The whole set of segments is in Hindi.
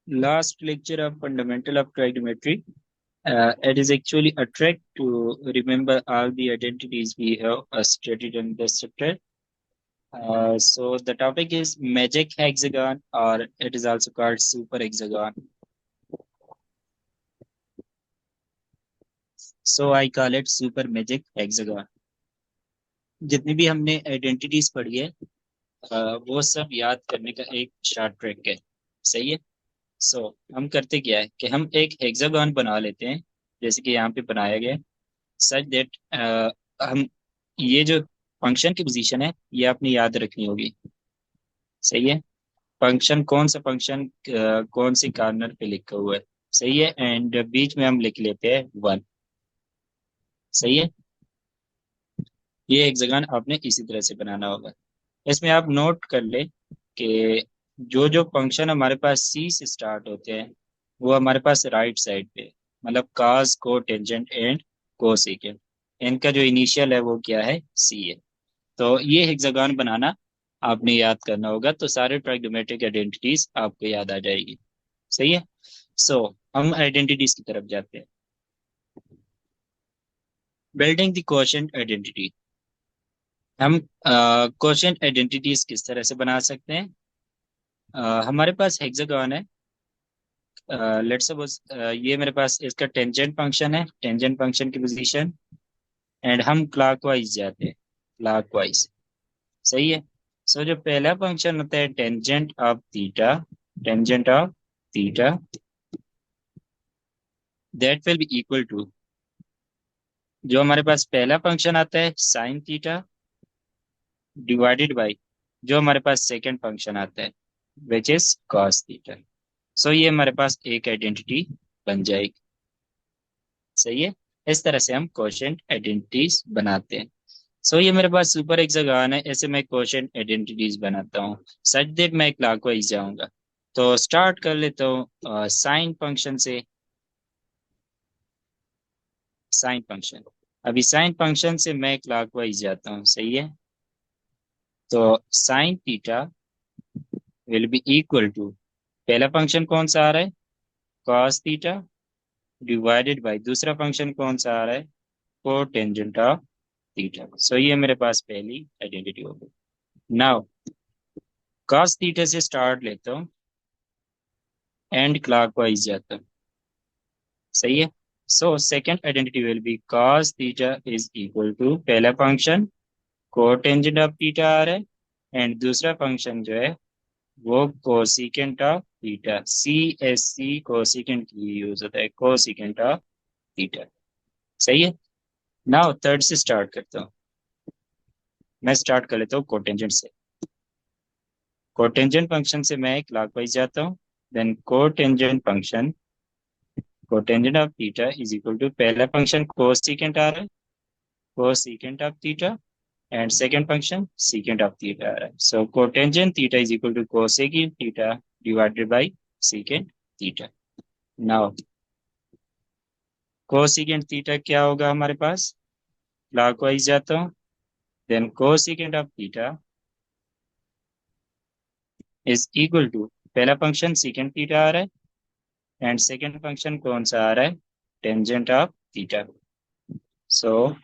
last lecture of fundamental of trigonometry. It is actually a trick to remember all the identities we have studied in this chapter. So the topic is magic hexagon, or it is also called super hexagon. So I call it super magic hexagon. जितनी भी हमने आइडेंटिटीज पढ़ी है, वो सब याद करने का एक शॉर्ट ट्रिक है। सही है। सो हम करते क्या है कि हम एक हेक्सागन बना लेते हैं, जैसे कि यहाँ पे बनाया गया है, सच दैट हम ये जो फंक्शन की पोजीशन है ये आपने याद रखनी होगी। सही है। फंक्शन कौन सा फंक्शन कौन सी कॉर्नर पे लिखा हुआ है। सही है। एंड बीच में हम लिख लेते हैं वन। सही है। ये हेक्सागन आपने इसी तरह से बनाना होगा। इसमें आप नोट कर ले कि जो जो फंक्शन हमारे पास सी से स्टार्ट होते हैं वो हमारे पास राइट साइड पे है। मतलब कास को टेंजेंट एंड को सेकेंड, इनका जो इनिशियल है वो क्या है, सी है। तो ये हेक्सागन बनाना आपने याद करना होगा, तो सारे ट्राइगोनोमेट्रिक आइडेंटिटीज आपको याद आ जाएगी। सही है। सो हम आइडेंटिटीज की तरफ जाते हैं। Building the quotient identity. हम क्वोशिएंट आइडेंटिटीज किस तरह से बना सकते हैं। हमारे पास हेक्सागन है। लेट्स सपोज ये मेरे पास इसका टेंजेंट फंक्शन है, टेंजेंट फंक्शन की पोजीशन। एंड हम क्लॉकवाइज जाते हैं, क्लॉकवाइज। सही है। सो जो पहला फंक्शन होता है tangent of theta, tangent of theta, that will be equal to, जो हमारे पास पहला फंक्शन आता है साइन थीटा डिवाइडेड बाय जो हमारे पास सेकंड फंक्शन आता है which is cos theta. So ये हमारे पास एक आइडेंटिटी बन जाएगी। सही है। इस तरह से हम क्वोशिएंट आइडेंटिटीज बनाते हैं। सो ये मेरे पास सुपर हेक्सागन है, ऐसे मैं क्वोशिएंट आइडेंटिटीज बनाता हूँ। सच दैट मैं क्लॉकवाइज जाऊंगा। तो स्टार्ट कर लेता हूँ साइन फंक्शन से। साइन फंक्शन, अभी साइन फंक्शन से मैं क्लॉकवाइज जाता हूँ। सही है। तो sine theta will be equal to, पहला फंक्शन कौन सा आ रहा है, कॉस थीटा डिवाइडेड बाय दूसरा फंक्शन कौन सा आ रहा है, कोटेंजेंट ऑफ थीटा। सो ये मेरे पास पहली आइडेंटिटी हो गई। नाउ कॉस थीटा से स्टार्ट लेता हूँ एंड क्लॉकवाइज जाता हूँ। सही है। So second identity will be cos theta is equal to, पहला फंक्शन कोटेंजेंट ऑफ थीटा आ रहा है एंड दूसरा फंक्शन जो है वो cosecant of theta, C S C cosecant की यूज होता है, कोसिकेंट ऑफ थीटा। सही है। नाउ थर्ड से स्टार्ट करता हूँ। मैं स्टार्ट कर लेता हूँ कोटेंजेंट से। कोटेंजेंट फंक्शन से मैं क्लॉकवाइज जाता हूँ। Then cotangent function, cotangent of theta is equal to, पहला फंक्शन कोसिकेंट आ रहा है, cosecant of theta and second function secant of theta आ रहा है। So cotangent theta is equal to cosecant theta divided by secant theta. Now cosecant theta क्या होगा हमारे पास, क्लॉकवाइज जाता हूँ। Then cosecant of theta is equal to, पहला फंक्शन secant थीटा आ रहा है एंड सेकंड फंक्शन कौन सा आ रहा है, टेंजेंट ऑफ थीटा। सो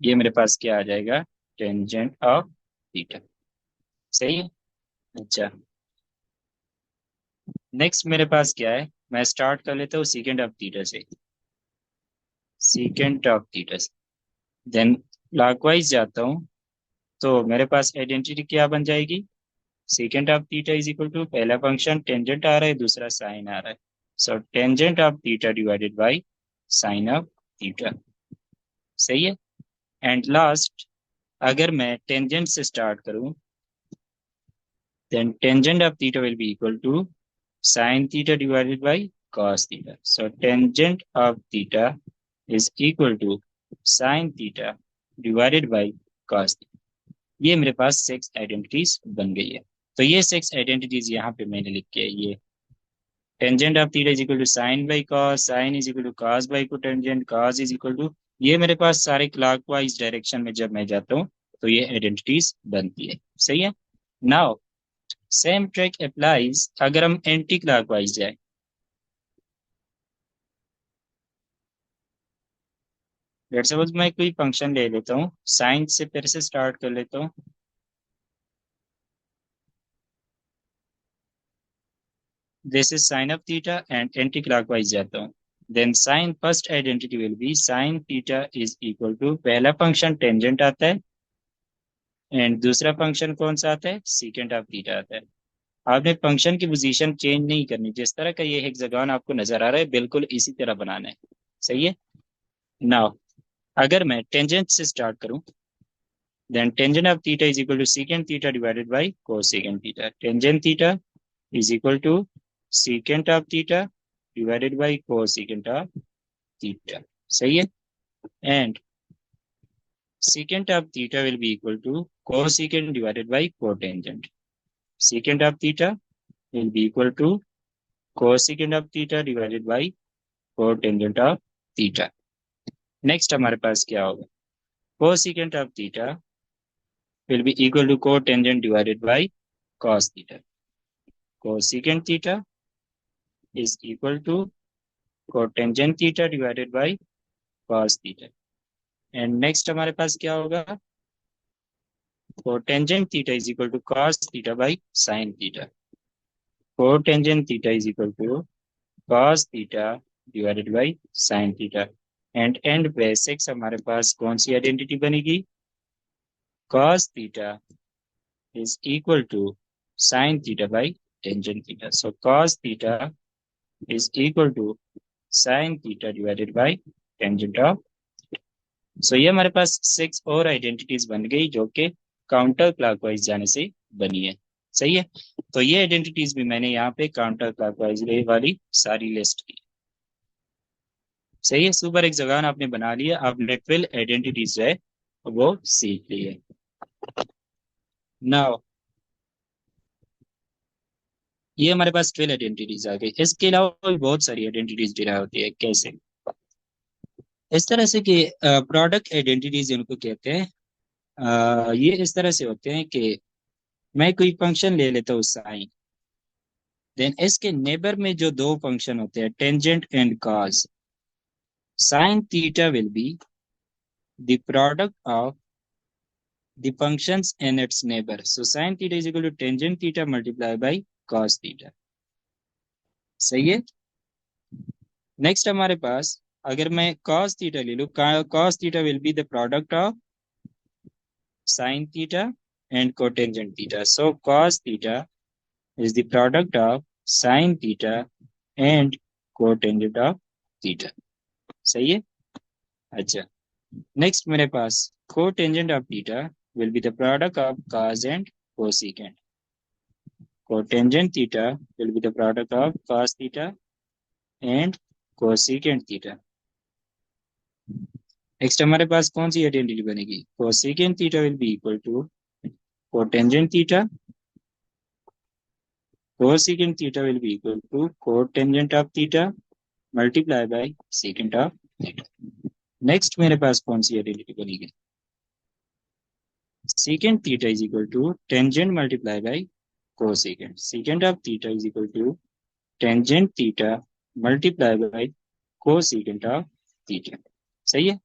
ये मेरे पास क्या आ जाएगा, टेंजेंट ऑफ थीटा। सही है। अच्छा, नेक्स्ट मेरे पास क्या है, मैं स्टार्ट कर लेता हूँ secant ऑफ थीटा से, secant ऑफ थीटा से। देन क्लॉकवाइज जाता हूँ, तो मेरे पास आइडेंटिटी क्या बन जाएगी, secant of theta is equal to, पहला फंक्शन टेंजेंट आ रहा है, दूसरा साइन आ रहा है। So tangent of theta divided by sine of theta. सही है। एंड लास्ट, अगर मैं टेंजेंट से स्टार्ट करूं, then tangent of theta will be equal to sin theta divided by cos theta. So tangent of theta is equal to sin theta divided by cos theta. ये मेरे पास सिक्स आइडेंटिटीज बन गई है। तो ये सिक्स आइडेंटिटीज यहाँ पे मैंने लिख के, ये tangent of theta is equal to sine by cos, sine is equal to cos by cotangent, cos is equal to, ये मेरे पास सारे क्लॉकवाइज डायरेक्शन में जब मैं जाता हूँ तो ये आइडेंटिटीज बनती है। सही है। नाउ सेम ट्रिक अप्लाइज अगर हम एंटी क्लॉकवाइज जाए। लेट्स सपोज मैं कोई फंक्शन ले लेता हूँ, साइन से फिर से स्टार्ट कर लेता हूँ। This is sine of theta and anticlockwise जाता हूँ। Then sine first identity will be sine theta is equal to, पहला फंक्शन टेंजेंट आता है एंड दूसरा फंक्शन कौन सा आता है, सीकेंट ऑफ थीटा आता है। आपने फंक्शन की पोजीशन चेंज नहीं करनी, जिस तरह का ये हेक्सागोन आपको नजर आ रहा है बिल्कुल इसी तरह बनाना है। सही है। नाउ अगर मैं टेंजेंट से स्टार्ट करूं, then tangent of theta is equal to secant theta divided by cosecant theta. Tangent theta is equal to secant of theta divided by cosecant of theta. सही है। And secant of theta will be equal to cosecant divided by cotangent. Secant of theta will be equal to cosecant of theta divided by cotangent of theta. Next हमारे पास क्या होगा, cosecant of theta will be equal to cotangent divided by cos theta. Cosecant theta is equal to cotangent theta divided by cos theta. And next हमारे पास क्या होगा, cotangent theta is equal to cos theta by sin theta. Cotangent theta is equal to cos theta divided by sin theta. And basics हमारे पास कौन सी आइडेंटिटी बनेगी, cos theta is equal to sin theta by tangent theta. So cos theta is equal to sin theta divided by tangent of. So ये हमारे पास 6 और आइडेंटिटीज बन गई जो कि काउंटर क्लॉकवाइज जाने से बनी है। सही है। तो ये आइडेंटिटीज भी मैंने यहाँ पे काउंटर क्लॉकवाइज वाली सारी लिस्ट की। सही है। सुपर एक जगह आपने बना लिया, आपने 12 आइडेंटिटीज जो है वो सीख ली है। नाउ ये हमारे पास 12 आइडेंटिटीज आ गई। इसके अलावा भी बहुत सारी आइडेंटिटीज डिराइव होती है। कैसे, इस तरह से कि प्रोडक्ट आइडेंटिटीज इनको कहते हैं। ये इस तरह से होते हैं कि मैं कोई फंक्शन ले लेता हूँ साइन, देन इसके नेबर में जो दो फंक्शन होते हैं tangent and cos, sign theta will be the product of the functions and its neighbor. So sin theta is equal to tangent theta multiplied by cos theta. सही है। नेक्स्ट हमारे पास अगर मैं cos theta ले लूँ, cos theta will be the product of sin theta and cotangent theta. So cos theta is the product of sin theta and cotangent of theta. सही है। अच्छा, नेक्स्ट मेरे पास cotangent of theta will be the product of cos and cosecant. Cotangent theta will be the product of cos theta and cosecant theta. Next हमारे पास कौन सी आइडेंटिटी बनेगी, cosecant theta will be equal to cotangent theta. Cosecant theta will be equal to cotangent of theta multiplied by secant of theta. Next मेरे पास कौन सी आइडेंटिटी बनेगी, secant theta is equal to tangent multiplied by cosecant. Secant of theta is equal to tangent theta multiplied by cosecant of theta. सही है।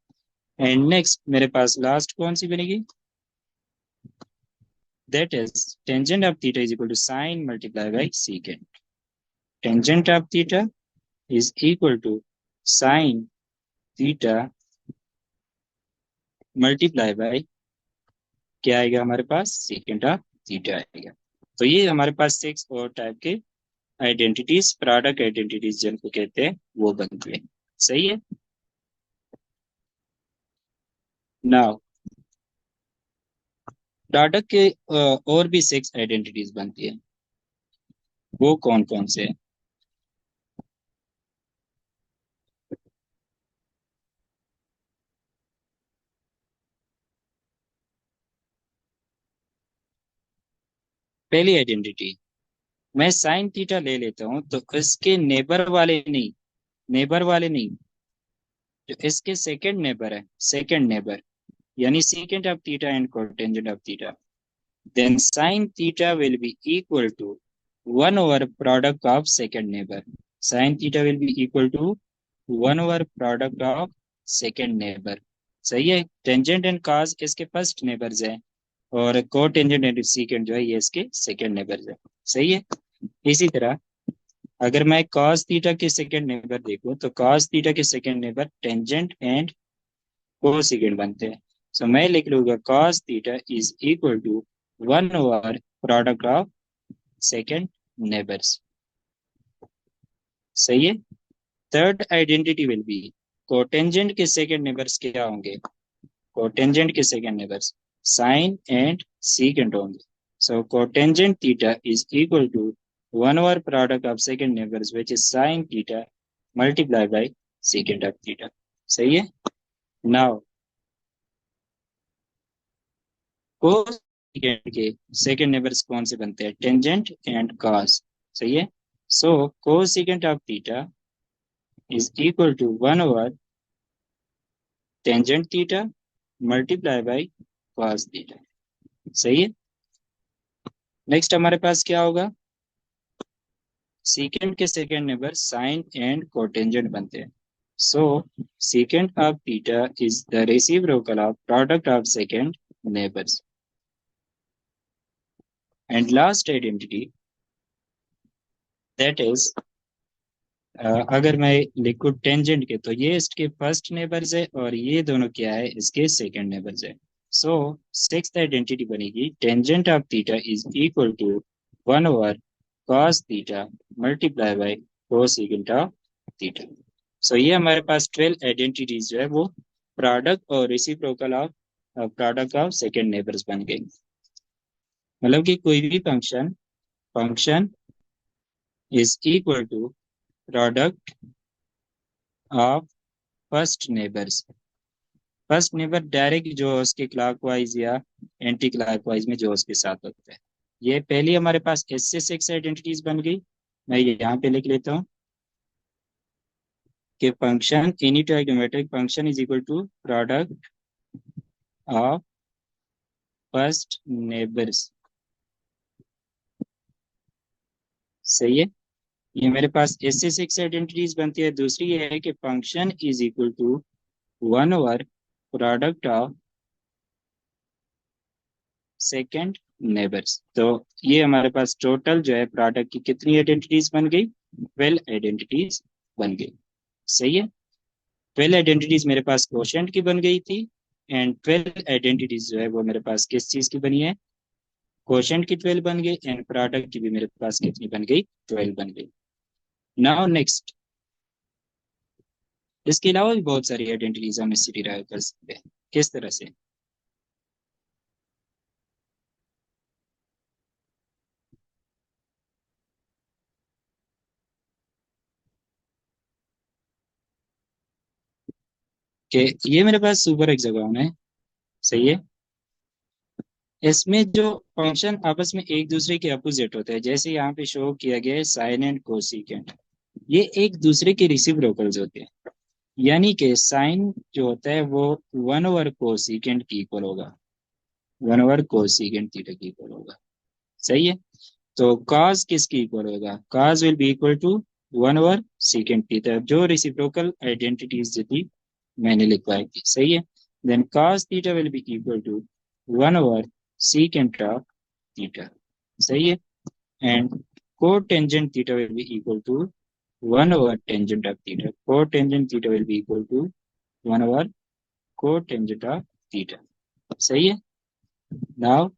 एंड नेक्स्ट मेरे पास लास्ट कौन सी बनेगी, that is tangent of theta is equal to sine multiply by secant. Tangent of theta is equal to sine theta multiply by क्या आएगा हमारे पास, सीकेंट ऑफ थीटा आएगा। तो ये हमारे पास 6 और टाइप के आइडेंटिटीज, प्रोडक्ट आइडेंटिटीज जिनको कहते हैं वो बनती है। सही है। नाउ प्रोडक्ट के और भी 6 आइडेंटिटीज बनती है, वो कौन कौन से हैं। पहली आइडेंटिटी, मैं साइन थीटा ले लेता हूं तो इसके नेबर वाले नहीं, जो इसके सेकंड नेबर है, सेकंड नेबर यानी secant of theta and cotangent of theta, then sin theta will be equal to 1 over product of second neighbor. Sin theta will be equal to 1 over product of second neighbor. सही है, टेंजेंट एंड कॉस इसके फर्स्ट नेबर्स है और को टेंजेंट एंड सीकेंट जो है ये इसके सेकंड नेबर्स है। सही है। इसी तरह अगर मैं cos थीटा के सेकंड नेबर देखूं तो cos थीटा के second neighbour tangent and cosecant बनते हैं। सो मैं लिख लूंगा cos theta is equal to 1 over product of second neighbours. सही है। Third identity will be cotangent के सेकंड नेबर्स क्या होंगे, कोटेंजेंट के second neighbours sine and secant होंगे। So cotangent theta is equal to 1 over product of second neighbors which is sin theta multiplied by secant of theta। सही है। नाउ कोसेकेंट के सेकंड नेबर्स कौन से बनते हैं, टेंजेंट एंड कॉस। सही है। So cosecant of theta is equal to 1 over tangent theta multiply by cos theta. सही है। नेक्स्ट हमारे पास क्या होगा, सीकेंट के second neighbour sine and cotangent बनते हैं। So secant of theta is the reciprocal of product of second neighbours. And last identity that is अगर मैं लिखूं टेंजेंट के तो ये इसके फर्स्ट नेबर्स है और ये दोनों क्या है, इसके सेकंड नेबर्स है। सो सिक्स्थ आइडेंटिटी बनेगी tangent of theta is equal to 1 over cos theta multiply by cosecant of theta. So ये हमारे पास 12 आइडेंटिटीज जो है वो प्रोडक्ट और reciprocal of product of second neighbours बन गई। मतलब कि कोई भी function function is equal to product of first neighbours. First neighbour direct जो उसके क्लॉकवाइज या एंटी क्लॉकवाइज में जो उसके साथ होता है। ये पहली हमारे पास एस से 6 आइडेंटिटीज बन गई। मैं ये यहाँ पे लिख लेता हूँ कि function any trigonometric function is equal to product of first neighbours. सही है। ये मेरे पास एस से 6 आइडेंटिटीज बनती है। दूसरी ये है कि function is equal to 1 over product of second neighbours. तो ये हमारे पास टोटल जो है प्रोडक्ट की कितनी आइडेंटिटीज बन गई, 12 आइडेंटिटीज बन गई। सही है। 12 आइडेंटिटीज मेरे पास कोशेंट की बन गई थी एंड 12 आइडेंटिटीज जो है वो मेरे पास किस चीज की बनी है, कोशेंट की 12 बन गई एंड प्रोडक्ट की भी मेरे पास कितनी बन गई, 12 बन गई। नाउ नेक्स्ट, इसके अलावा भी बहुत सारी आइडेंटिटीज हम इससे डिराइव कर सकते हैं। किस तरह से, कि ये मेरे पास सुपर हेक्सागोन है। सही है। इसमें जो फंक्शन आपस में एक दूसरे के अपोजिट होते हैं, जैसे यहाँ पे शो किया गया है साइन एंड कोसिकेंट, ये एक दूसरे के रिसिप्रोकल्स होते हैं। यानी कि साइन जो होता है वो 1 ओवर कोसिकेंट की इक्वल होगा, 1 ओवर कोसिकेंट थीटा की इक्वल होगा। सही है। तो cos किसकी इक्वल होगा, cos will be equal to 1 over secant theta, जो रिसिप्रोकल आइडेंटिटीज जो थी मैंने लिखवाई थी। सही है। Then cos theta will be equal to 1 over secant of theta. सही है। And cotangent theta will be equal to 1 over tangent of theta, cotangent theta will be equal to 1 over cotangent of theta. सही है। Now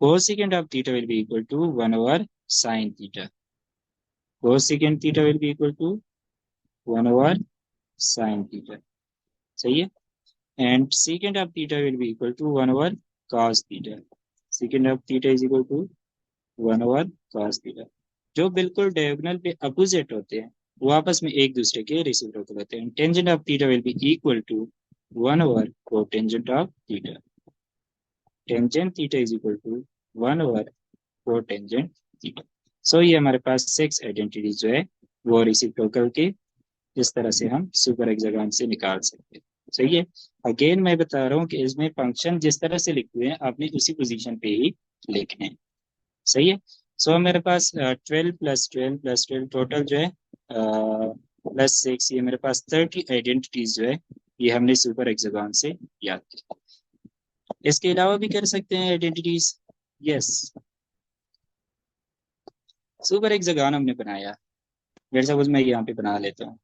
cosecant of theta will be equal to 1 over sin theta, cosecant theta will be equal to 1 over sin theta। सही है। And secant of theta will be equal to 1 over cos theta, secant of theta is equal to 1 over cos theta। जो बिल्कुल डायगोनल पे अपोजिट होते हैं वो आपस में एक दूसरे के रेसिप्रोकल होते हैं। Tangent of theta will be equal to 1 over cotangent of theta, tangent theta is equal to 1 over cotangent theta. So ये हमारे पास 6 आइडेंटिटीज जो है वो रेसिप्रोकल के इस तरह से हम सुपर हेक्सागोन से निकाल सकते हैं। सही है। अगेन मैं बता रहा हूँ कि इसमें फंक्शन जिस तरह से लिखे हुए हैं आपने उसी पोजीशन पे ही लिखने हैं। सही है। सो मेरे पास 12 + 12 + 12 टोटल जो है +6, ये मेरे पास 30 आइडेंटिटीज जो है ये हमने सुपर हेक्सागोन से याद की। इसके अलावा भी कर सकते हैं आइडेंटिटीज। यस, सुपर हेक्सागोन हमने बनाया। फिर सपोज मैं यहाँ पे बना लेता हूँ।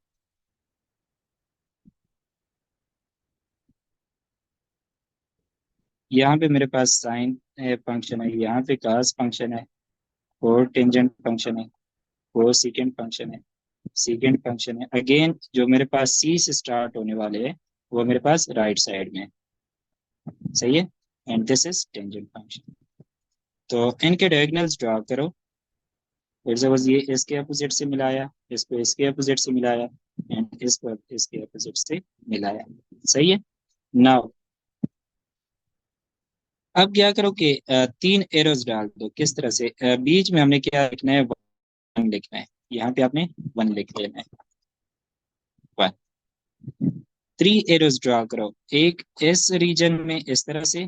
यहाँ पे मेरे पास साइन फंक्शन है, यहाँ पे कास फंक्शन है, और टेंजेंट फंक्शन है, वो सेकेंड फंक्शन है, सेकेंड फंक्शन है। अगेन जो मेरे पास सी से स्टार्ट होने वाले हैं वो मेरे पास राइट साइड में है। सही है। And this is tangent function. तो इनके डायगोनल्स ड्रा करो। फिर सपोज ये इसके अपोजिट से मिलाया, इसको इसके अपोजिट से मिलाया, एंड इसको इसके अपोजिट से मिलाया। सही है। नाउ अब क्या करो कि तीन एरोज डाल दो। किस तरह से? बीच में हमने क्या लिखना है? वन लिखना है। यहाँ पे आपने वन लिख लेना है। वन। थ्री एरोज ड्रा करो। एक इस रीजन में इस तरह से,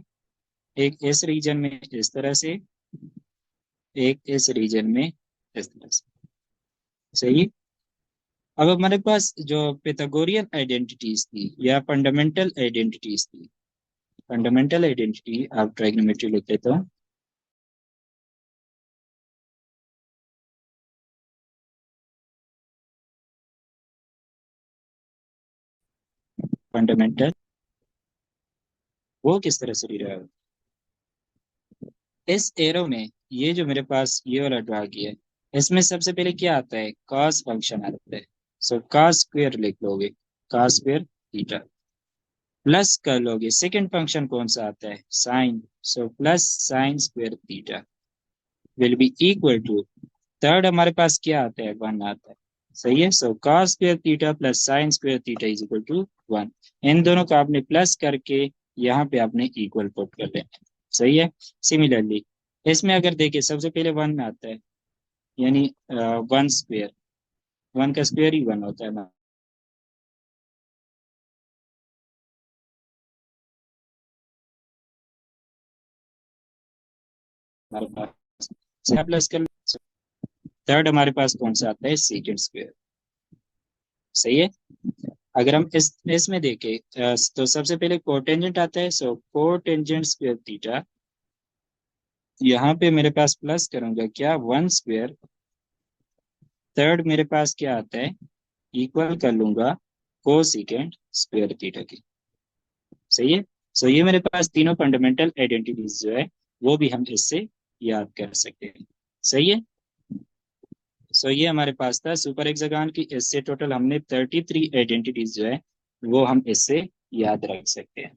एक इस रीजन में इस तरह से, एक इस रीजन में इस तरह से। सही। अब हमारे पास जो पिथागोरियन आइडेंटिटीज थी या फंडामेंटल आइडेंटिटीज थी, फंडामेंटल आइडेंटिटी आप ट्राइग्नोमेट्री लिख लेते हो। फंडामेंटल वो किस तरह से लिख रहा है? इस एरो में ये जो मेरे पास ये वाला ड्रा किया है, इसमें सबसे पहले क्या आता है? कॉस फंक्शन आता है। सो कॉस स्क्वायर लिख लोगे, कॉस स्क्वायर थीटा। प्लस कर लोगे, सेकंड फंक्शन कौन सा आता है? Sine. So plus sine square theta will be equal to, third हमारे पास क्या आता है? वन आता है। सही है। So cos square theta plus sine square theta is equal to one. इन दोनों का आपने प्लस करके यहाँ पे आपने इक्वल पुट कर लेना है। सही है। सिमिलरली इसमें अगर देखिए सबसे पहले वन आता है, यानी वन स्क्वायर, वन का स्क्वायर ही वन होता है ना हमारे पास। प्लस कर, थर्ड हमारे पास कौन सा आता है? Second square. सही है। अगर हम इस इसमें देखें तो सबसे पहले कोटेंजेंट आता है। सो कोटेंजेंट स्क्वायर थीटा, यहाँ पे मेरे पास प्लस करूंगा क्या? One square. थर्ड मेरे पास क्या आता है? इक्वल कर लूंगा कोसेकेंट स्क्वायर थीटा की। सही है। सो ये मेरे पास तीनों फंडामेंटल आइडेंटिटीज जो है वो भी हम इससे याद कर सकते हैं। सही है। सो ये हमारे पास था सुपर हेक्सागोन की। इससे टोटल हमने 33 आइडेंटिटीज जो है वो हम इससे याद रख सकते हैं।